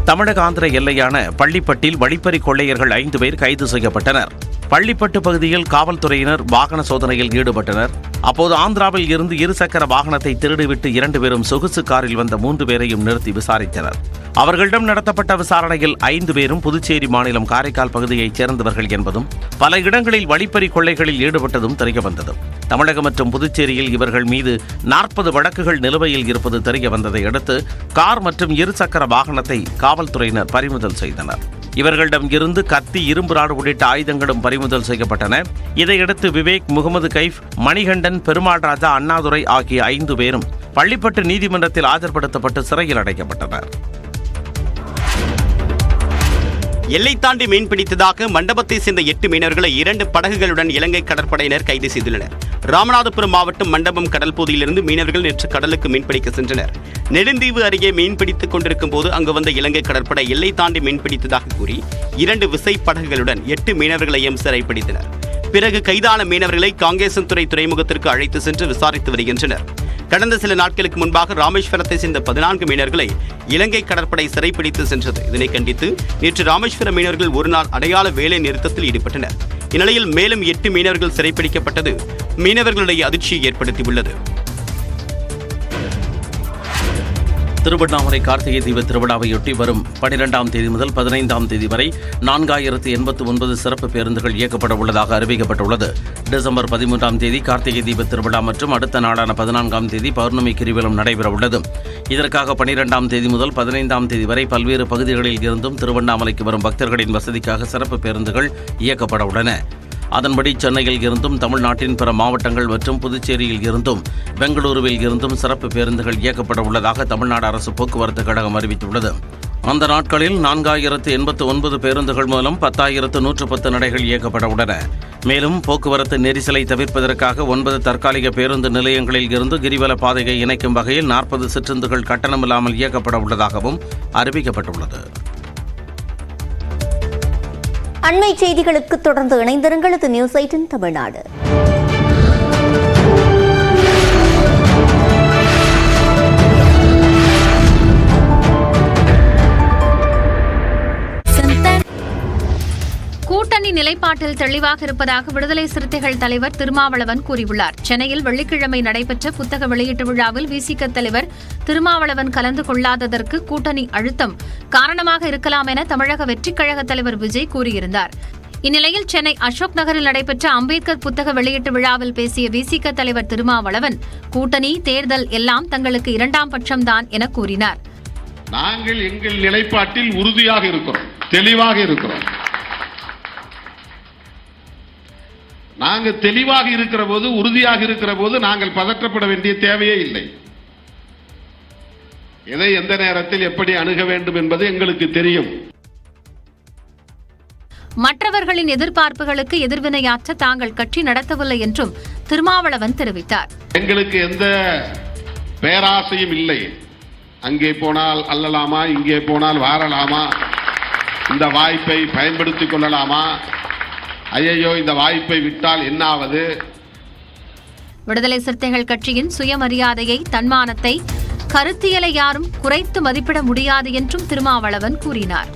தமிழக ஆந்திர எல்லையான பள்ளிப்பட்டில் வழிப்பறி கொள்ளையர்கள் 5 பேர் கைது செய்யப்பட்டனர். பள்ளிப்பட்டு பகுதியில் காவல்துறையினர் வாகன சோதனையில் ஈடுபட்டனர். அப்போது ஆந்திராவில் இருந்து இருசக்கர வாகனத்தை திருடிவிட்டு 2 பேரும் சொகுசு காரில் வந்த 3 பேரையும் நிறுத்தி விசாரித்தனர். அவர்களிடம் நடத்தப்பட்ட விசாரணையில் 5 பேரும் புதுச்சேரி மாநிலம் காரைக்கால் பகுதியைச் சேர்ந்தவர்கள் என்பதும் பல இடங்களில் வழிப்பறி கொள்ளைகளில் ஈடுபட்டதும் தெரியவந்தது. தமிழகம் மற்றும் புதுச்சேரியில் இவர்கள் மீது 40 வழக்குகள் நிலுவையில் இருப்பது தெரியவந்ததை அடுத்து கார் மற்றும் இருசக்கர வாகனத்தை காவல்துறையினர் பறிமுதல் செய்தனர். இவர்களிடம் இருந்து கத்தி, இரும்பு ராடு உள்ளிட்ட ஆயுதங்களும் பறிமுதல் செய்யப்பட்டன. இதையடுத்து விவேக், முகமது கைஃப், மணிகண்டன், பெருமாள் ராஜா, அண்ணாதுரை ஆகிய 5 பேரும் பள்ளிப்பட்டு நீதிமன்றத்தில் ஆஜர்படுத்தப்பட்டு சிறையில் அடைக்கப்பட்டனர். எல்லை தாண்டி மீன்பிடித்ததாக மண்டபத்தை சேர்ந்த 8 மீனவர்களை 2 படகுகளுடன் இலங்கை கடற்படையினர் கைது செய்துள்ளனர். ராமநாதபுரம் மாவட்டம் மண்டபம் கடல் பகுதியிலிருந்து மீனவர்கள் நேற்று கடலுக்கு மீன்பிடிக்க சென்றனர். நெடுந்தீவு அருகே மீன்பிடித்துக் கொண்டிருக்கும் போது அங்கு வந்த இலங்கை கடற்படை எல்லை தாண்டி மீன்பிடித்ததாக கூறி 2 விசை படகுகளுடன் 8 மீனவர்களையும் சிறைப்பிடித்தனர். பிறகு கைதான மீனவர்களை காங்கேசன்துறை துறைமுகத்திற்கு அழைத்து சென்று விசாரித்து வருகின்றனர். கடந்த சில நாட்களுக்கு முன்பாக ராமேஸ்வரத்தை சேர்ந்த 14 மீனவர்களை இலங்கை கடற்படை சிறைப்பிடித்து சென்றது. இதனை கண்டித்து நேற்று ராமேஸ்வர மீனவர்கள் ஒருநாள் அடையாள வேலை நிறுத்தத்தில் ஈடுபட்டனர். இந்நிலையில் மேலும் 8 மீனவர்கள் சிறைப்பிடிக்கப்பட்டது மீனவர்களுடைய அதிர்ச்சியை ஏற்படுத்தியுள்ளது. திருவண்ணாமலை கார்த்திகை தீப திருவிழாவையொட்டி வரும் 12ஆம் தேதி முதல் 15ஆம் தேதி வரை 4089 சிறப்பு பேருந்துகள் இயக்கப்பட உள்ளதாக அறிவிக்கப்பட்டுள்ளது. டிசம்பர் 13ஆம் தேதி கார்த்திகை தீப திருவிழா மற்றும் அடுத்த நாளான 14ஆம் தேதி பௌர்ணமி கிரிவலம் நடைபெற உள்ளது. இதற்காக 12ஆம் தேதி முதல் 15ஆம் தேதி வரை பல்வேறு பகுதிகளில் இருந்தும் திருவண்ணாமலைக்கு வரும் பக்தர்களின் வசதிக்காக சிறப்பு பேருந்துகள் இயக்கப்பட உள்ளன. அதன்படி சென்னையில் இருந்தும், தமிழ்நாட்டின் பிற மாவட்டங்கள் மற்றும் புதுச்சேரியில் இருந்தும், பெங்களூருவில் இருந்தும் சிறப்பு பேருந்துகள் இயக்கப்பட உள்ளதாக தமிழ்நாடு அரசு போக்குவரத்து கழகம் அறிவித்துள்ளது. அந்த நாட்களில் 4089 பேருந்துகள் மூலம் 10,110 நடைகள் இயக்கப்பட உள்ளன. மேலும் போக்குவரத்து நெரிசலை தவிர்ப்பதற்காக 9 தற்காலிக பேருந்து நிலையங்களில் இருந்து கிரிவல பாதையை இணைக்கும் வகையில் 40 சிற்றுந்துகள் கட்டணமில்லாமல் இயக்கப்பட உள்ளதாகவும் அறிவிக்கப்பட்டுள்ளது. அண்மை செய்திகளுக்கு தொடர்ந்து இணைந்திருங்கள். இது நியூஸ் 18 தமிழ்நாடு. கூட்டணி நிலைப்பாட்டில் தெளிவாக இருப்பதாக விடுதலை சிறுத்தைகள் தலைவர் திருமாவளவன் கூறியுள்ளார். சென்னையில் வெள்ளிக்கிழமை நடைபெற்ற புத்தக வெளியீட்டு விழாவில் விசிக தலைவர் திருமாவளவன் கலந்து கொள்ளாததற்கு கூட்டணி அழுத்தம் காரணமாக இருக்கலாம் என தமிழக வெற்றிக் கழக தலைவர் விஜய் கூறியிருந்தார். இந்நிலையில் சென்னை அசோக் நகரில் நடைபெற்ற அம்பேத்கர் புத்தக வெளியீட்டு விழாவில் பேசிய விசிக தலைவர் திருமாவளவன் கூட்டணி, தேர்தல் எல்லாம் தங்களுக்கு 2ஆம் பட்சம்தான் என கூறினார். நாங்கள் எங்கள் நிலைப்பாட்டில் உறுதியாக இருக்கிறோம், தெளிவாக இருக்கிறோம். நாங்கள் தெளிவாக இருக்கிற போது, உறுதியாக இருக்கிற போது நாங்கள் பதற்றப்பட வேண்டிய தேவையே இல்லை. எதை எந்த நேரத்தில் எப்படி அணுக வேண்டும் என்பது எங்களுக்கு தெரியும். மற்றவர்களின் எதிர்பார்ப்புகளுக்கு எதிர்வினையாற்ற தாங்கள் கட்சி நடத்தவில்லை என்றும் திருமாவளவன் தெரிவித்தார். எங்களுக்கு எந்த பேராசையும் இல்லை. அங்கே போனால் அல்லலாமா, இங்கே போனால் வாரலாமா, இந்த வாய்ப்பை பயன்படுத்திக் கொள்ளலாமா, ஐயோ இந்த வாய்ப்பை விட்டால் என்னாவது. விடுதலை சிறுத்தைகள் கட்சியின் சுயமரியாதையை, தன்மானத்தை, கருத்தியலை யாரும் குறைத்து மதிப்பிட முடியாது என்றும் திருமாவளவன் கூறினார்.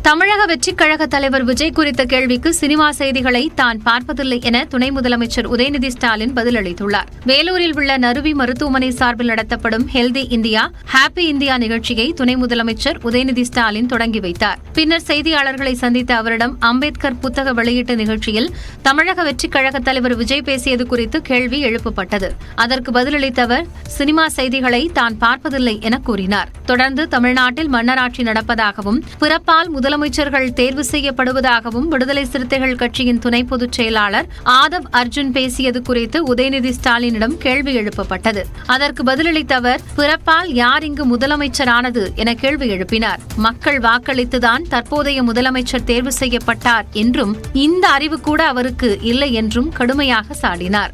தமிழக வெற்றிக் கழக தலைவர் விஜய் குறித்த கேள்விக்கு சினிமா செய்திகளை தான் பார்ப்பதில்லை என துணை முதலமைச்சர் உதயநிதி ஸ்டாலின் பதிலளித்துள்ளார். வேலூரில் உள்ள நறுவி மருத்துவமனை சார்பில் நடத்தப்படும் ஹெல்தி இந்தியா, ஹாப்பி இந்தியா நிகழ்ச்சியை துணை முதலமைச்சர் உதயநிதி ஸ்டாலின் தொடங்கி வைத்தார். பின்னர் செய்தியாளர்களை சந்தித்த அவரிடம் அம்பேத்கர் புத்தக வெளியீட்டு நிகழ்ச்சியில் தமிழக வெற்றிக் கழக தலைவர் விஜய் பேசியது குறித்து கேள்வி எழுப்பப்பட்டது. அதற்கு பதிலளித்த அவர் சினிமா செய்திகளை தான் பார்ப்பதில்லை என கூறினார். தொடர்ந்து தமிழ்நாட்டில் மன்னராட்சி நடப்பதாகவும் பிறப்பால் முதலமைச்சர்கள் தேர்வு செய்யப்படுவதாகவும் விடுதலை சிறுத்தைகள் கட்சியின் துணை பொதுச் செயலாளர் ஆதவ் அர்ஜுன் பேசியது குறித்து உதயநிதி ஸ்டாலினிடம் கேள்வி எழுப்பப்பட்டது. அதற்கு பதிலளித்த அவர் பிறப்பால் யார் இங்கு முதலமைச்சரானது என கேள்வி எழுப்பினார். மக்கள் வாக்களித்துதான் தற்போதைய முதலமைச்சர் தேர்வு செய்யப்பட்டார் என்றும் இந்த அறிவு கூட அவருக்கு இல்லை என்றும் கடுமையாக சாடினார்.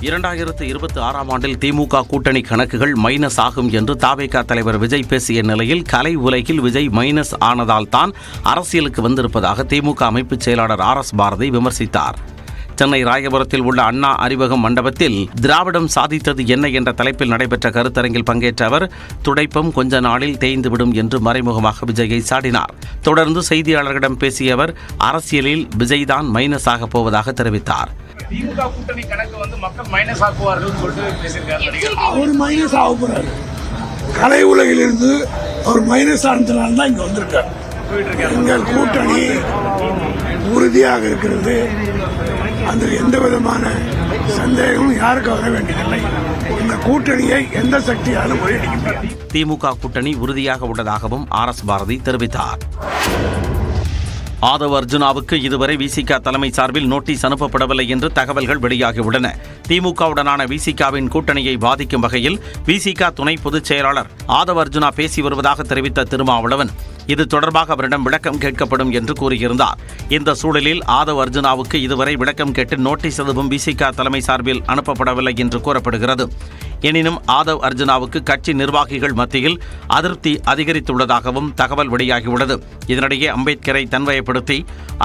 2026ஆம் ஆண்டில் திமுக கூட்டணி கணக்குகள் மைனஸ் ஆகும் என்று தவேக தலைவர் விஜய் பேசிய நிலையில் கலை உலகில் விஜய் மைனஸ் ஆனதால் தான் அரசியலுக்கு வந்திருப்பதாக திமுக அமைப்புச் செயலாளர் RS பாரதி விமர்சித்தார். சென்னை ராயபுரத்தில் உள்ள அண்ணா அறிவகம் மண்டபத்தில் திராவிடம் சாதித்தது என்ன என்ற தலைப்பில் நடைபெற்ற கருத்தரங்கில் பங்கேற்ற அவர், துடைப்பம் கொஞ்ச நாளில் தேய்ந்துவிடும் என்று மறைமுகமாக விஜயை சாடினார். தொடர்ந்து செய்தியாளர்களிடம் பேசிய அவர், அரசியலில் விஜய் தான் மைனஸ் ஆக போவதாக தெரிவித்தார். திமுக கூட்டணி கணக்கு மக்கள் மைனஸ் ஆக்குவார்கள் சொல்லிட்டு பேசியிருக்காரு. அவர் மைனஸ் ஆக போறாரு. கலை உலகிலிருந்து அவர் மைனஸ் ஆனதுனால தான் இங்க வந்திருக்காரு. எங்கள் கூட்டணி உறுதியாக இருக்கிறது. அந்த எந்த விதமான சந்தேகமும் யாருக்கும் வர வேண்டியதில்லை. இந்த கூட்டணியை எந்த சக்தியாலும் முறியடிக்க முடியாது. திமுக கூட்டணி உறுதியாக உள்ளதாகவும் RS பாரதி தெரிவித்தார். ஆதவ் அர்ஜுனாவுக்கு இதுவரை விசிக தலைமை சார்பில் நோட்டீஸ் அனுப்பப்படவில்லை என்று தகவல்கள் வெளியாகியுள்ளன. திமுகவுடனான விசிகவின் கூட்டணியை பாதிக்கும் வகையில் விசிக துணை பொதுச் செயலாளர் ஆதவ் அர்ஜுனா பேசி வருவதாக தெரிவித்த திருமாவளவன், இது தொடர்பாக அவரிடம் விளக்கம் கேட்கப்படும் என்று கூறியிருந்தார். இந்த சூழலில் ஆதவ் அர்ஜுனாவுக்கு இதுவரை விளக்கம் கேட்டு நோட்டீஸ் எதுவும் விசிக தலைமை சார்பில் அனுப்பப்படவில்லை என்று கூறப்படுகிறது. எனினும் ஆதவ் அர்ஜுனாவுக்கு கட்சி நிர்வாகிகள் மத்தியில் அதிருப்தி அதிகரித்துள்ளதாகவும் தகவல் வெளியாகியுள்ளது. இதனிடையே அம்பேத்கரை தன்வயப்படுத்தி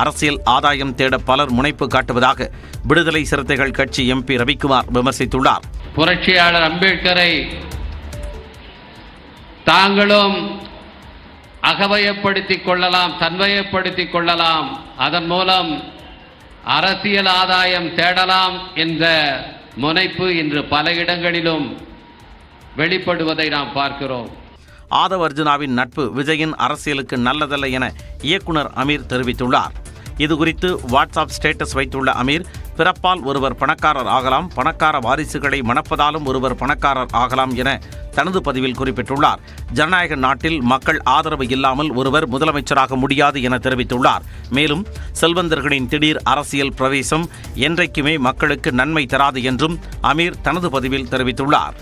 அரசியல் ஆதாயம் தேட பலர் முனைப்பு காட்டுவதாக விடுதலை சிறுத்தைகள் கட்சி MP ரவிக்குமார் விமர்சித்துள்ளார். புரட்சியாளர் அம்பேத்கரை தாங்களும் அகவயப்படுத்திக் கொள்ளலாம், தன்வயப்படுத்திக் கொள்ளலாம், அதன் மூலம் அரசியல் ஆதாயம் தேடலாம் என்ற முனைப்பு இன்று பல இடங்களிலும் வெளிப்படுவதை நாம் பார்க்கிறோம். ஆதவ் அர்ஜுனாவின் நட்பு விஜயின் அரசியலுக்கு நல்லதல்ல என இயக்குனர் அமீர் தெரிவித்துள்ளார். இதுகுறித்து வாட்ஸ்அப் ஸ்டேட்டஸ் வைத்துள்ள அமீர், பிறப்பால் ஒருவர் பணக்காரர் ஆகலாம், பணக்கார வாரிசுகளை மணப்பதாலும் ஒருவர் பணக்காரர் ஆகலாம் என தனது பதிவில் குறிப்பிட்டுள்ளார். ஜனநாயக நாட்டில் மக்கள் ஆதரவு இல்லாமல் ஒருவர் முதலமைச்சராக முடியாது என தெரிவித்துள்ளார். மேலும் செல்வந்தர்களின் திடீர் அரசியல் பிரவேசம் என்றைக்குமே மக்களுக்கு நன்மை தராது என்றும் அமீர் தனது பதிவில் தெரிவித்துள்ளார்.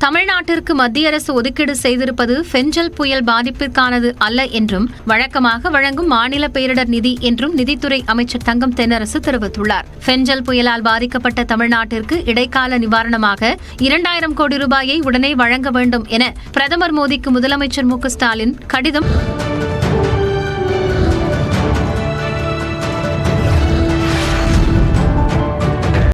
தமிழ்நாட்டிற்கு மத்திய அரசு ஒதுக்கீடு செய்திருப்பது ஃபெஞ்சல் புயல் பாதிப்பிற்கானது அல்ல என்றும் வழக்கமாக வழங்கும் மாநில பேரிடர் நிதி என்றும் நிதித்துறை அமைச்சர் தங்கம் தென்னரசு தெரிவித்துள்ளார். ஃபெஞ்சல் புயலால் பாதிக்கப்பட்ட தமிழ்நாட்டிற்கு இடைக்கால நிவாரணமாக 2000 கோடி ரூபாயை உடனே வழங்க வேண்டும் என பிரதமர் மோடிக்கு முதலமைச்சர் மு.க. ஸ்டாலின் கடிதம்